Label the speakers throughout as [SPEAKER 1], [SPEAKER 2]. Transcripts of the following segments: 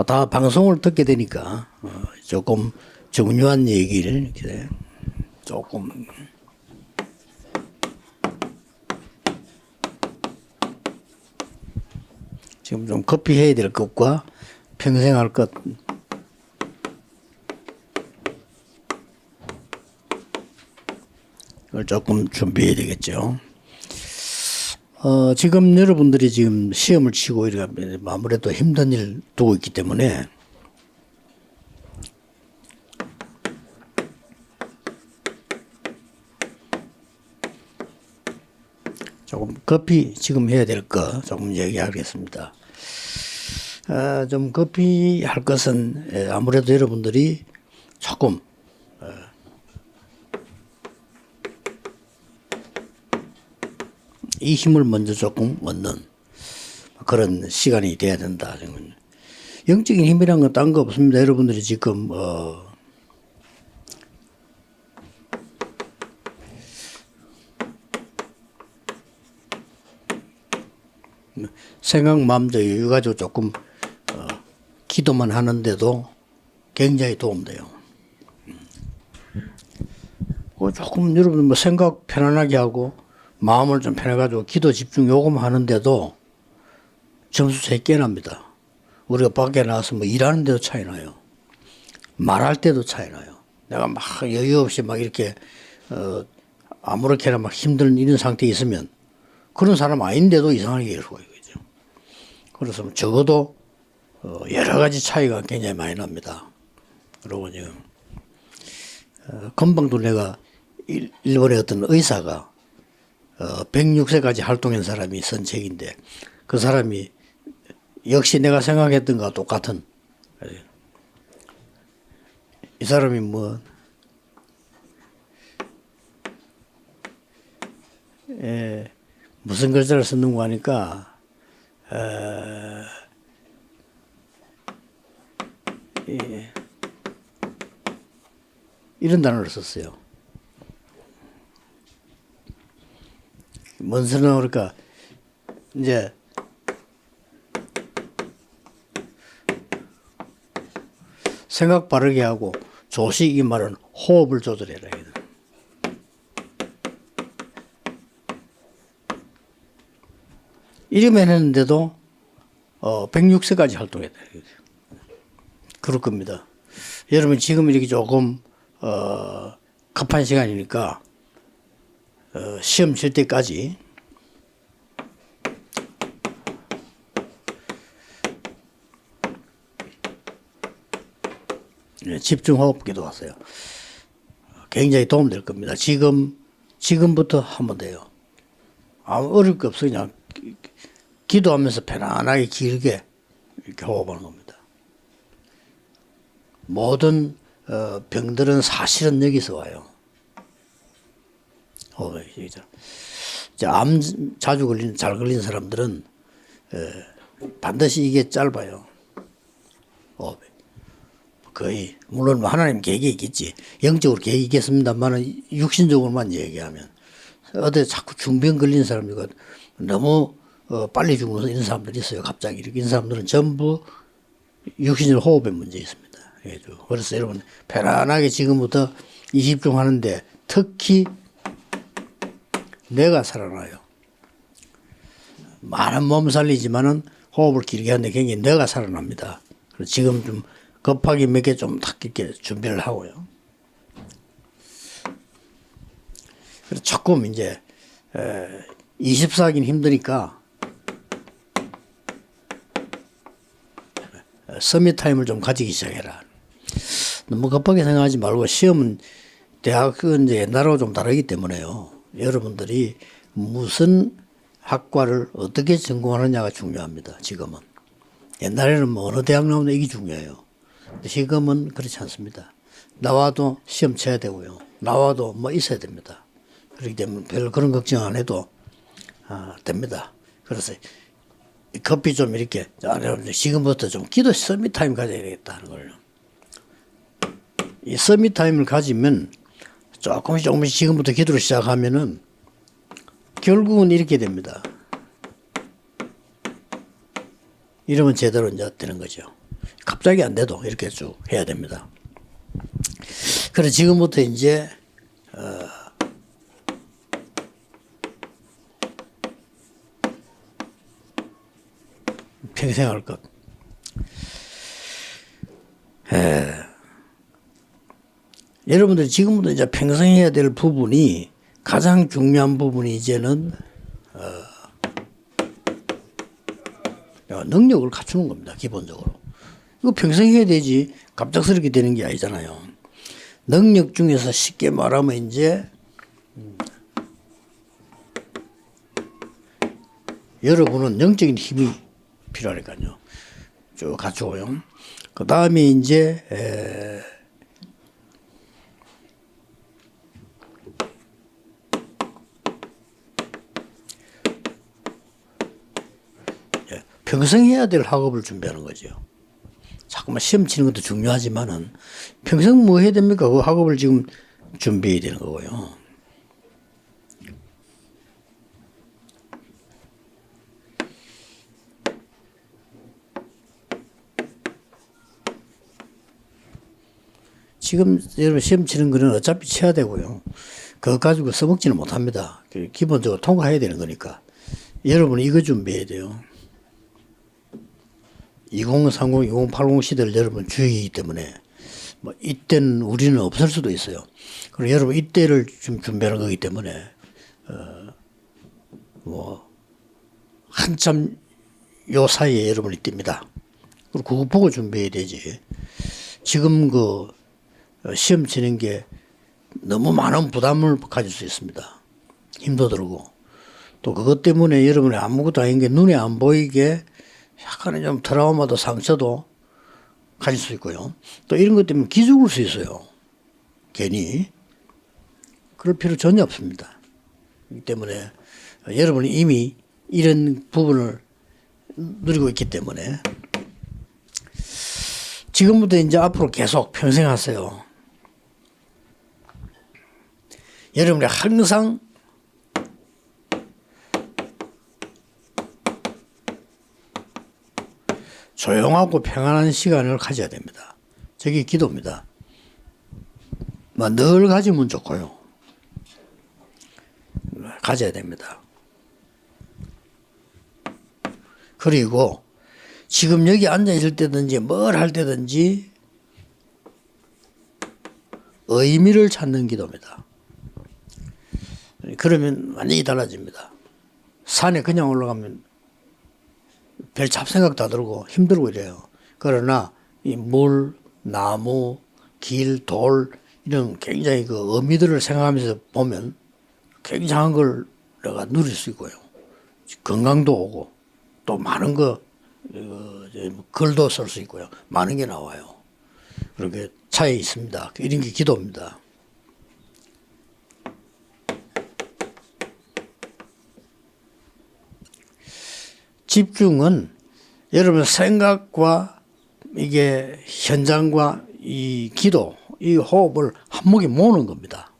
[SPEAKER 1] 다 방송을 듣게 되니까 조금 중요한 얘기를 이렇게 조금 지금 좀 커피 해야 될 것과 평생 할 것 을 조금 준비해야 되겠죠. 지금 여러분들이 지금 시험을 치고 이렇게 아무래도 힘든 일 두고 있기 때문에 조금 급히 지금 해야 될 거 조금 얘기하겠습니다. 좀 급히 할 것은 아무래도 여러분들이 조금 이 힘을 먼저 조금 얻는 그런 시간이 돼야 된다. 영적인 힘이란 건 딴 거 없습니다. 여러분들이 지금 생각 마음대로 여유 가지고 조금 기도만 하는데도 굉장히 도움돼요. 조금 여러분 뭐 생각 편안하게 하고 마음을 좀 편해가지고 기도 집중 요금 하는데도 점수 차이 꽤 납니다. 우리가 밖에 나와서 뭐 일하는 데도 차이 나요. 말할 때도 차이 나요. 내가 막 여유 없이 막 이렇게 아무렇게나 막 힘든 이런 상태에 있으면 그런 사람 아닌데도 이상하게 얘기할 수가 있죠. 그래서 적어도 여러 가지 차이가 굉장히 많이 납니다. 그리고 지금 금방도 내가 일본의 어떤 의사가 106세까지 활동한 사람이 쓴 책인데 그 사람이 역시 내가 생각했던 것과 똑같은 이 사람이 뭐 무슨 글자를 썼는가 하니까 이런 단어를 썼어요. 뭔 소리나 그럴까 이제 생각 바르게 하고 조식 이 말은 호흡을 조절해라. 이러면 했는데도 106세까지 활동했다. 그럴 겁니다. 여러분 지금 이렇게 조금 급한 시간이니까 시험 칠 때까지 집중호흡 기도하세요. 굉장히 도움될 겁니다. 지금부터 하면 돼요. 아무 어려울 게 없어요. 그냥 기도하면서 편안하게 길게 이렇게 호흡하는 겁니다. 모든 병들은 사실은 여기서 와요. 암 자주 잘 걸린 사람들은 반드시 이게 짧아요. 거의 물론 하나님 계획이 있겠지. 영적으로 계획이 있겠습니다만 육신적으로만 얘기하면 어디 자꾸 중병 걸린 사람이고 너무 빨리 죽는 이런 사람들이 있어요. 갑자기 이렇게 이런 사람들은 전부 육신적 호흡에 문제 있습니다. 그래서 여러분 편안하게 지금부터 20중 하는데 특히 뇌가 살아나요. 많은 몸 살리지만은 호흡을 길게 하는데 굉장히 뇌가 살아납니다. 그래서 지금 좀 급하게 몇 개 좀 딱 이렇게 준비를 하고요. 그래서 조금 이제 24기는 힘드니까 서밋 타임을 좀 가지기 시작해라. 너무 급하게 생각하지 말고 시험은 대학은 이제 옛날하고 좀 다르기 때문에요. 여러분들이 무슨 학과를 어떻게 전공하느냐가 중요합니다. 지금은. 옛날에는 뭐 어느 대학 나오냐 이게 중요해요. 지금은 그렇지 않습니다. 나와도 시험 쳐야 되고요. 나와도 뭐 있어야 됩니다. 그렇기 때문에 별 그런 걱정 안 해도 됩니다. 그래서 커피 좀 이렇게 지금부터 좀 기도 서밋 타임 가져야 되겠다는 걸. 이 서밋 타임을 가지면 조금씩 지금부터 기도를 시작하면은 결국은 이렇게 됩니다. 이러면 제대로 이제 되는 거죠. 갑자기 안 돼도 이렇게 쭉 해야 됩니다. 그래서 지금부터 이제 평생 할 것. 여러분들이 지금부터 이제 평생 해야 될 부분이 가장 중요한 부분이 이제는 능력을 갖추는 겁니다. 기본적으로. 이거 평생 해야 되지 갑작스럽게 되는 게 아니잖아요. 능력 중에서 쉽게 말하면 이제 여러분은 영적인 힘이 필요하니까요. 쭉 갖추고요. 그 다음에 이제 평생 해야 될 학업을 준비하는 거죠. 자꾸만 시험 치는 것도 중요하지만은 평생 뭐 해야 됩니까? 그 학업을 지금 준비해야 되는 거고요. 지금 여러분 시험 치는 거는 어차피 쳐야 되고요. 그거 가지고 써먹지는 못합니다. 기본적으로 통과해야 되는 거니까. 여러분은 이거 준비해야 돼요. 2030, 2080 시대를 여러분 주역이기 때문에 뭐 이때는 우리는 없을 수도 있어요. 그리고 여러분 이때를 좀 준비하는 거기 때문에 뭐 한참 요 사이에 여러분이 뜹니다. 그리고 그거 보고 준비해야 되지. 지금 그 시험 치는 게 너무 많은 부담을 가질 수 있습니다. 힘도 들고 또 그것 때문에 여러분이 아무것도 아닌 게 눈에 안 보이게 약간의 좀 트라우마도 상처도 가질 수 있고요. 또 이런 것 때문에 기죽을 수 있어요. 괜히. 그럴 필요 전혀 없습니다. 그렇기 때문에 여러분이 이미 이런 부분을 누리고 있기 때문에 지금부터 이제 앞으로 계속 평생 하세요. 여러분이 항상 조용하고 평안한 시간을 가져야 됩니다. 저게 기도입니다. 늘 가지면 좋고요. 가져야 됩니다. 그리고 지금 여기 앉아 있을 때든지 뭘 할 때든지 의미를 찾는 기도입니다. 그러면 완전히 달라집니다. 산에 그냥 올라가면 별 잡생각도 안 들고 힘들고 이래요. 그러나 이 물, 나무, 길, 돌 이런 굉장히 그 의미들을 생각하면서 보면 굉장한 걸 내가 누릴 수 있고요. 건강도 오고 또 많은 거 글도 쓸 수 있고요. 많은 게 나와요. 그렇게 차에 있습니다. 이런 게 기도입니다. 집중은 여러분 생각과 이게 현장과 이 기도, 이 호흡을 한목에 모으는 겁니다.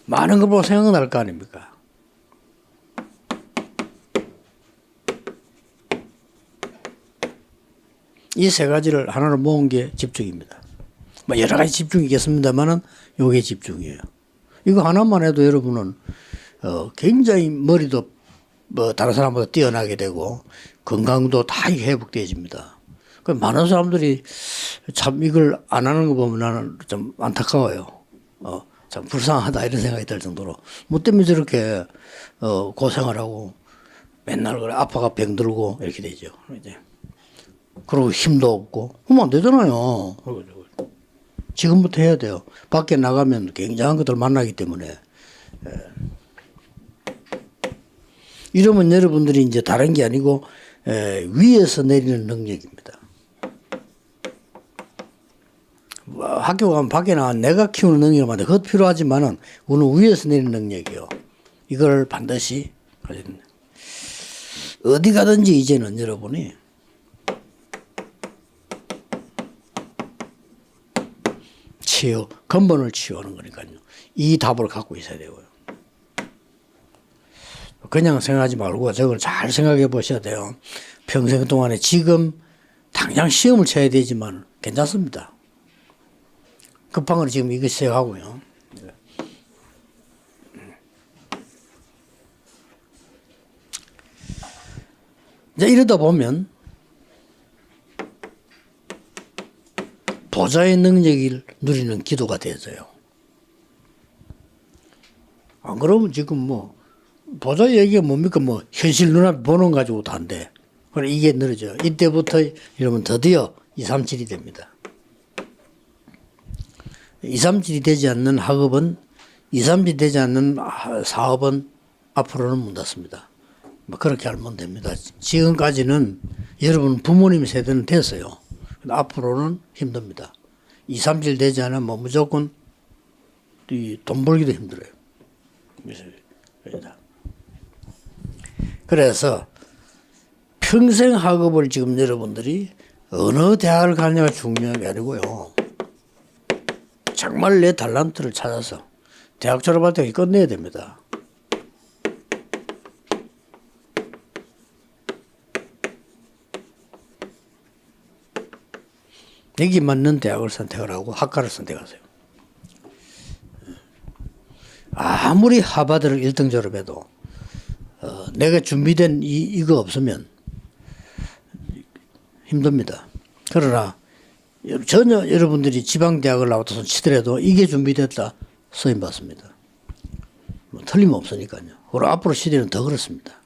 [SPEAKER 1] 많은 걸 보고 생각날 거 아닙니까? 이 세 가지를 하나로 모은 게 집중입니다. 뭐 여러 가지 집중이 있겠습니다만은 요게 집중이에요. 이거 하나만 해도 여러분은 굉장히 머리도 뭐 다른 사람보다 뛰어나게 되고 건강도 다 회복되어집니다. 그 많은 사람들이 참 이걸 안 하는 거 보면 나는 좀 안타까워요. 참 불쌍하다 이런 생각이 들 정도로 뭐 때문에 저렇게 고생을 하고 맨날 그래 아파가 병들고 이렇게 되죠. 이제 그리고 힘도 없고 그러면 안 되잖아요. 지금부터 해야 돼요. 밖에 나가면 굉장한 것들 만나기 때문에. 이러면 여러분들이 이제 다른 게 아니고 위에서 내리는 능력입니다. 학교 가면 밖에 나가 내가 키우는 능력을 만데 그것 필요하지만은 우리는 위에서 내리는 능력이요. 이걸 반드시 가져야 됩니다. 어디 가든지 이제는 여러분이 근본을 치유하는 거니까요. 이 답을 갖고 있어야 되고요. 그냥 생각하지 말고 저걸 잘 생각해 보셔야 돼요. 평생 동안에 지금 당장 시험을 쳐야 되지만 괜찮습니다. 급한 건 지금 이거 시작하고요. 이제 이러다 보면 보좌의 능력을 누리는 기도가 되어져요. 안 그러면 지금 뭐 보좌 얘기가 뭡니까? 뭐 현실 눈앞에 보는 가지고도 안 돼. 그래 이게 늘어져. 이때부터 이러면 드디어 237이 됩니다. 237이 되지 않는 학업은 237이 되지 않는 사업은 앞으로는 문 닫습니다. 뭐 그렇게 알면 됩니다. 지금까지는 여러분 부모님 세대는 됐어요. 앞으로는 힘듭니다. 237 되지 않으면 뭐 무조건 돈 벌기도 힘들어요. 그래서 평생 학업을 지금 여러분들이 어느 대학을 가느냐가 중요한 게 아니고요. 정말 내 달란트를 찾아서 대학 졸업할 때 끝내야 됩니다. 여기 맞는 대학을 선택을 하고 학과를 선택하세요. 아무리 하버드를 1등 졸업해도 내가 준비된 이거 없으면 힘듭니다. 그러나 전혀 여러분들이 지방대학을 나왔다 손 치더라도 이게 준비됐다 쓰임 받습니다. 뭐 틀림없으니까요. 그리고 앞으로 시대는 더 그렇습니다.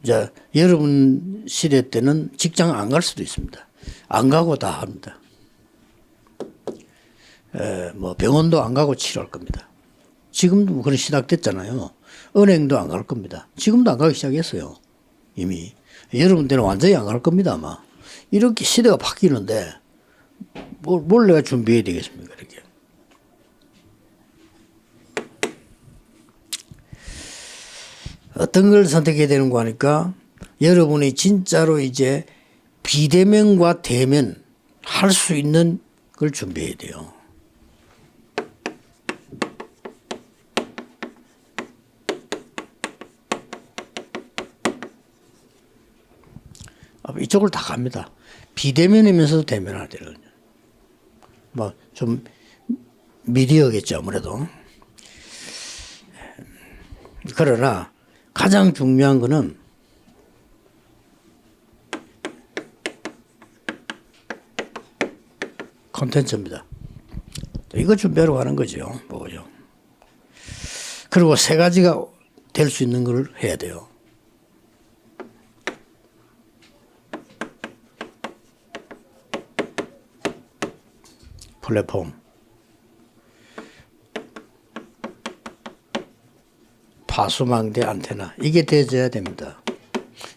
[SPEAKER 1] 이제 여러분 시대 때는 직장 안 갈 수도 있습니다. 안 가고 다 합니다. 뭐 병원도 안 가고 치료할 겁니다. 지금도 뭐 그런 시작됐잖아요. 은행도 안 갈 겁니다. 지금도 안 가기 시작했어요. 이미. 여러분 때는 완전히 안 갈 겁니다, 아마. 이렇게 시대가 바뀌는데 뭘 내가 준비해야 되겠습니까, 이렇게. 어떤 걸 선택해야 되는 거 하니까 여러분이 진짜로 이제 비대면과 대면 할 수 있는 걸 준비해야 돼요. 이쪽을 다 갑니다. 비대면이면서도 대면해야 되거든요. 뭐 좀 미디어겠죠, 아무래도. 그러나 가장 중요한 거는 콘텐츠입니다. 이거 준비하러 가는 거죠. 뭐죠. 그리고 세 가지가 될 수 있는 걸 해야 돼요. 플랫폼, 파수망대 안테나, 이게 되어야 됩니다.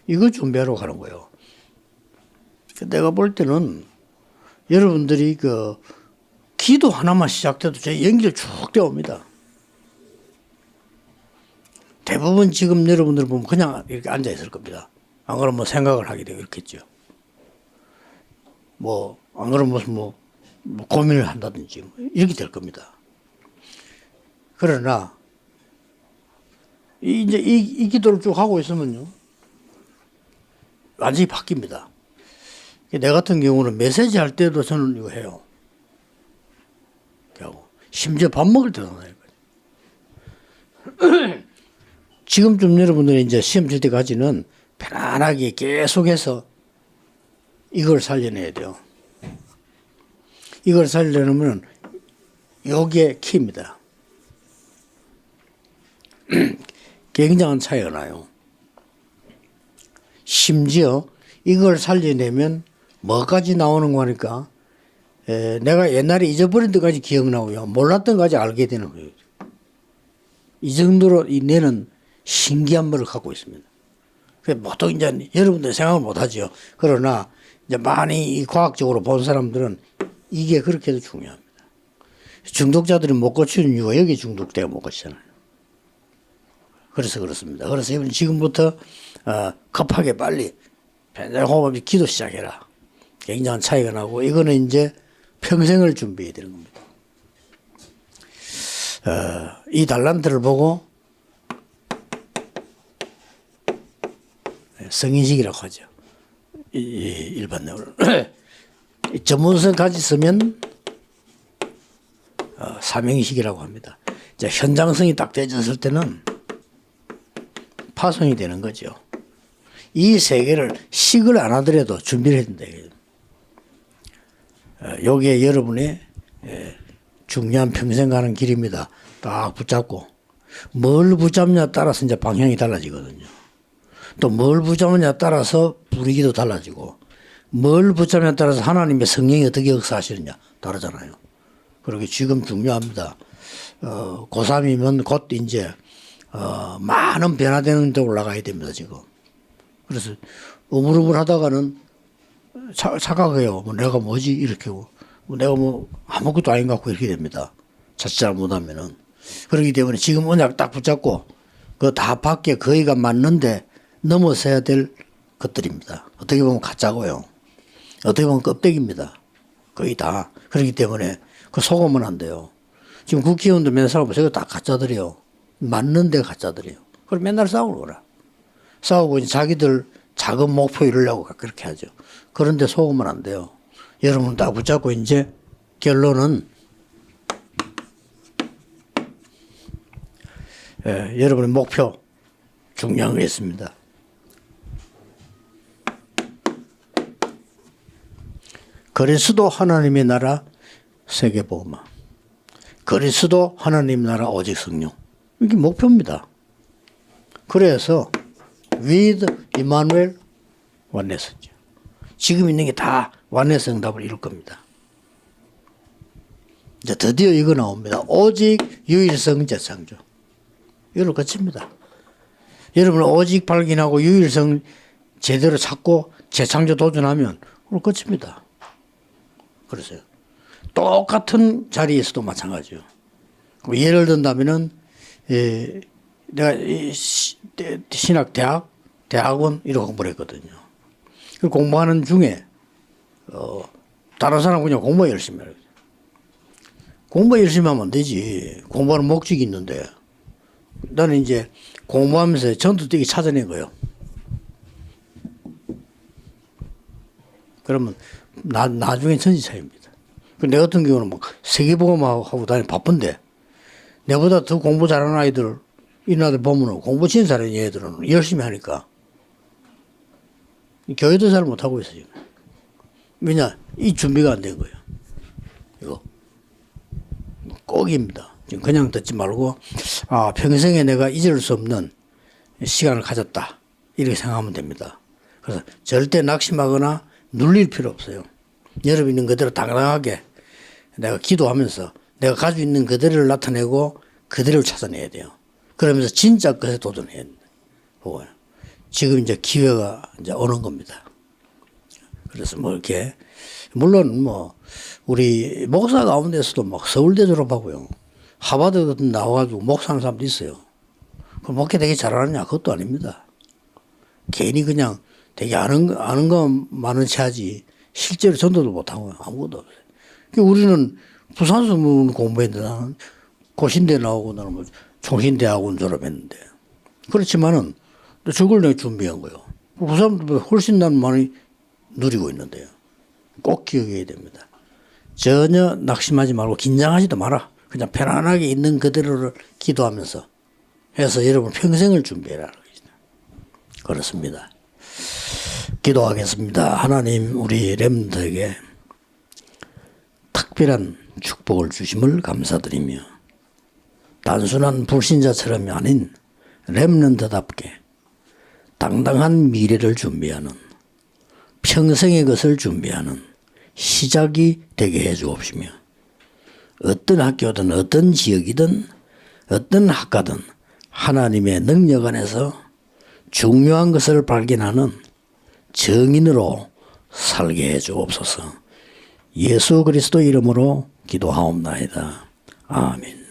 [SPEAKER 1] 이거 준비하러 가는 거예요. 내가 볼 때는 여러분들이 그 기도 하나만 시작돼도 제 연기를 쭉 되어옵니다. 대부분 지금 여러분들 보면 그냥 이렇게 앉아 있을 겁니다. 안 그러면 뭐 생각을 하게 되겠죠. 뭐 안 그러면 무슨 뭐 고민을 한다든지 이렇게 될 겁니다. 그러나 이제 이 기도를 쭉 하고 있으면요 완전히 바뀝니다. 내 같은 경우는 메시지 할 때도 저는 이거 해요. 심지어 밥 먹을 때도 하는 거예요. 지금쯤 여러분들이 이제 시험 칠 때까지는 편안하게 계속해서 이걸 살려내야 돼요. 이걸 살려내면 이게 키입니다. 굉장한 차이가 나요. 심지어 이걸 살려내면 뭐까지 나오는 거니까 내가 옛날에 잊어버린 데까지 기억나고요. 몰랐던 것까지 알게 되는 거예요. 이 정도로 이 뇌는 신기한 물을 갖고 있습니다. 보통 이제 여러분들 생각을 못 하죠. 그러나 이제 많이 과학적으로 본 사람들은 이게 그렇게도 중요합니다. 중독자들이 못 고치는 이유가 여기 중독되어 못 고치잖아요. 그래서 그렇습니다. 그래서 지금부터 급하게 빨리 변장호흡 기도 시작해라. 굉장한 차이가 나고 이거는 이제 평생을 준비해야 되는 겁니다. 이 달란트를 보고 성인식이라고 하죠. 일반적으로 전문성까지 쓰면 삼행식이라고 합니다. 이제 현장성이 딱 되졌을 때는 파송이 되는 거죠. 이 세 개를 식을 안 하더라도 준비를 해야 된다. 여기에 여러분의 중요한 평생 가는 길입니다. 딱 붙잡고 뭘 붙잡느냐에 따라서 이제 방향이 달라지거든요. 또 뭘 붙잡느냐에 따라서 분위기도 달라지고 뭘 붙잡느냐에 따라서 하나님의 성령이 어떻게 역사하시느냐 다르잖아요. 그렇게 지금 중요합니다. 고3이면 곧 이제 많은 변화되는 데 올라가야 됩니다. 지금. 그래서 우물우물 하다가는 착각해요. 뭐 내가 뭐지 이렇게 뭐 내가 뭐 아무것도 아닌 것 같고 이렇게 됩니다. 자칫 잘못하면은. 그렇기 때문에 지금 언약 딱 붙잡고 그 다 밖에 거의가 맞는데 넘어서야 될 것들입니다. 어떻게 보면 가짜고요. 어떻게 보면 껍데기입니다. 거의 다. 그렇기 때문에 그 속으면 안 돼요. 지금 국회의원도 맨날 싸우고 저거 다 가짜들이에요. 맞는데 가짜들이에요. 그럼 맨날 싸우거라. 싸우고 이제 자기들 작은 목표 이루려고 그렇게 하죠. 그런데 속으면 안 돼요. 여러분 딱 붙잡고 이제 결론은 여러분의 목표 중요한 거 있습니다. 그리스도 하나님의 나라 세계복음화. 그리스도 하나님 나라 오직 성령. 이게 목표입니다. 그래서 with Emmanuel 원네스죠. 지금 있는 게 다 원네스 응답을 이룰 겁니다. 이제 드디어 이거 나옵니다. 오직 유일성 재창조. 이걸로 끝입니다. 여러분 오직 발견하고 유일성 제대로 찾고 재창조 도전하면 오늘 끝입니다. 그래서요. 똑같은 자리에서도 마찬가지요. 예를 든다면은 내가 신학 대학원 이런 공부를 했거든요. 공부하는 중에 다른 사람 그냥 공부 열심히 해요. 공부 열심히 하면 안 되지. 공부하는 목적이 있는데 나는 이제 공부하면서 전투뛰기 찾아낸 거예요. 그러면 나중에 천지차입니다. 내 같은 경우는 막 세계보험하고 다니 바쁜데 내보다 더 공부 잘하는 아이들 이런 아이들 보면 공부 진짜 잘하는 애들은 열심히 하니까 교회도 잘 못하고 있어요. 왜냐? 이 준비가 안 된 거예요. 이거 꼭입니다. 그냥 듣지 말고 평생에 내가 잊을 수 없는 시간을 가졌다 이렇게 생각하면 됩니다. 그래서 절대 낙심하거나 눌릴 필요 없어요. 여러분 있는 그대로 당당하게 내가 기도하면서 내가 가지고 있는 그대로를 나타내고 그대로를 찾아내야 돼요. 그러면서 진짜 것에 도전해야 된다. 지금 이제 기회가 이제 오는 겁니다. 그래서 뭐 이렇게 물론 뭐 우리 목사 가운데서도 막 서울대 졸업하고요. 하버드 같은 나와가지고 목사하는 사람도 있어요. 그 목회 되게 잘하느냐? 그것도 아닙니다. 괜히 그냥 되게 아는 거 많은 체 하지 실제로 전도도 못하고 아무것도 없어요. 우리는 부산서 공부했는데 나는 고신대 나오고 나는 뭐 총신대학원 졸업했는데 그렇지만은 또 저걸 내가 준비한 거예요. 그 사람들보다 훨씬 나는 많이 누리고 있는데요. 꼭 기억해야 됩니다. 전혀 낙심하지 말고 긴장하지도 마라. 그냥 편안하게 있는 그대로를 기도하면서 해서 여러분 평생을 준비해라. 그렇습니다. 기도하겠습니다. 하나님 우리 렘넌트에게 특별한 축복을 주심을 감사드리며 단순한 불신자처럼이 아닌 렘넌트답게 당당한 미래를 준비하는 평생의 것을 준비하는 시작이 되게 해 주옵시며 어떤 학교든 어떤 지역이든 어떤 학과든 하나님의 능력 안에서 중요한 것을 발견하는 정인으로 살게 해 주옵소서. 예수 그리스도 이름으로 기도하옵나이다. 아멘.